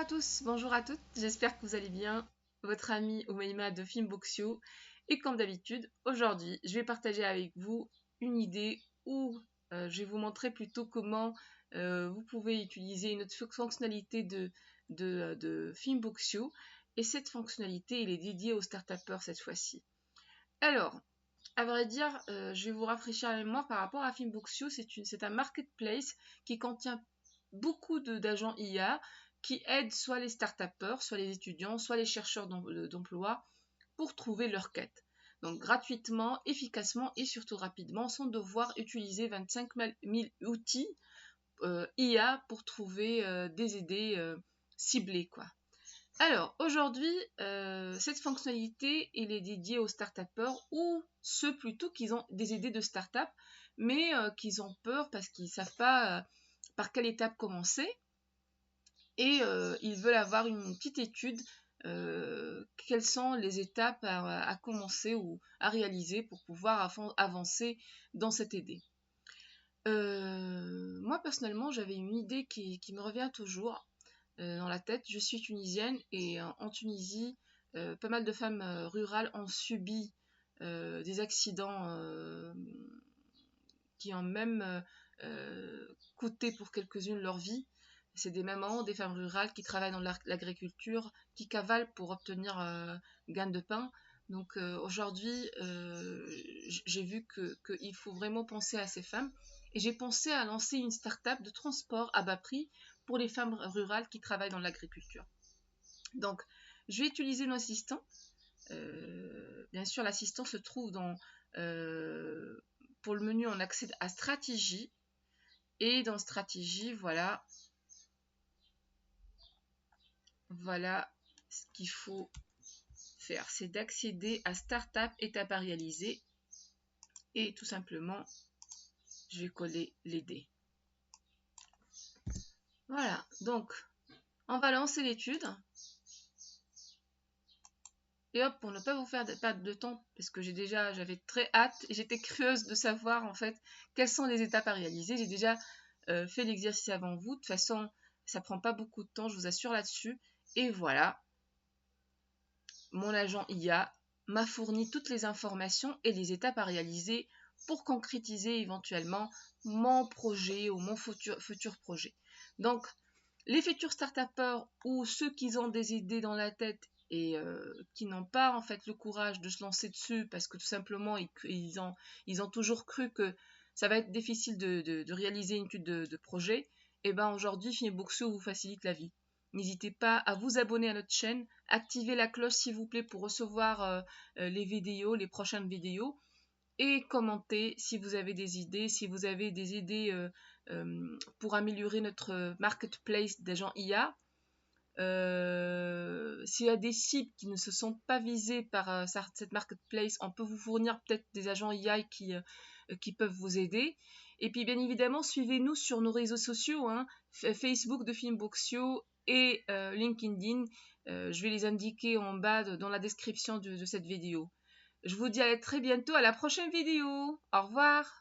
à tous, bonjour à toutes, j'espère que vous allez bien. Votre ami Oumaima de Filmboxio. Et comme d'habitude, aujourd'hui, je vais partager avec vous une idée où je vais vous montrer plutôt comment vous pouvez utiliser une autre fonctionnalité de Filmboxio. Et cette fonctionnalité, elle est dédiée aux start-upers cette fois-ci. Alors, à vrai dire, je vais vous rafraîchir la mémoire par rapport à Filmboxio. C'est un marketplace qui contient beaucoup d'agents IA qui aident soit les start-upers, soit les étudiants, soit les chercheurs d'emploi pour trouver leur quête. Donc gratuitement, efficacement et surtout rapidement, sans devoir utiliser 25 000 outils IA pour trouver des idées ciblées, quoi. Alors, aujourd'hui, cette fonctionnalité, elle est dédiée aux start-upers ou ceux plutôt qui ont des idées de start-up, mais qui ont peur parce qu'ils ne savent pas par quelle étape commencer et ils veulent avoir une petite étude quelles sont les étapes à commencer ou à réaliser pour pouvoir avancer dans cette idée. Moi, personnellement, j'avais une idée qui me revient toujours dans la tête. Je suis tunisienne et en Tunisie, pas mal de femmes rurales ont subi des accidents qui ont même coûté pour quelques-unes leur vie. C'est des mamans, des femmes rurales qui travaillent dans l'agriculture, qui cavalent pour obtenir gain de pain. Donc aujourd'hui, j'ai vu qu'il faut vraiment penser à ces femmes. Et j'ai pensé à lancer une start-up de transport à bas prix pour les femmes rurales qui travaillent dans l'agriculture. Donc, je vais utiliser nos assistants. Bien sûr, l'assistant se trouve pour le menu, on accède à stratégie. Et dans stratégie, voilà ce qu'il faut faire. C'est d'accéder à Startup, étape à réaliser. Et tout simplement, je vais coller les dés. Voilà, donc, on va lancer l'étude. Et hop, pour ne pas vous faire perdre de temps, parce que j'avais très hâte et j'étais curieuse de savoir en fait quelles sont les étapes à réaliser. J'ai déjà fait l'exercice avant vous. De toute façon, ça prend pas beaucoup de temps, je vous assure là-dessus. Et voilà, mon agent IA m'a fourni toutes les informations et les étapes à réaliser pour concrétiser éventuellement mon projet ou mon futur projet. Donc, les futurs start-upers ou ceux qui ont des idées dans la tête et qui n'ont pas en fait le courage de se lancer dessus parce que tout simplement ils ont toujours cru que ça va être difficile de réaliser une étude de projet, et bien aujourd'hui Filmboxio vous facilite la vie. N'hésitez pas à vous abonner à notre chaîne, activez la cloche s'il vous plaît pour recevoir les prochaines vidéos, et commentez si vous avez des idées, si vous avez des idées pour améliorer notre marketplace d'agents IA. S'il y a des cibles qui ne se sont pas visées par cette marketplace, on peut vous fournir peut-être des agents IA qui peuvent vous aider. Et puis bien évidemment, suivez-nous sur nos réseaux sociaux, hein, Facebook de Filmboxio et LinkedIn. Je vais les indiquer en bas dans la description de cette vidéo. Je vous dis à très bientôt à la prochaine vidéo. Au revoir.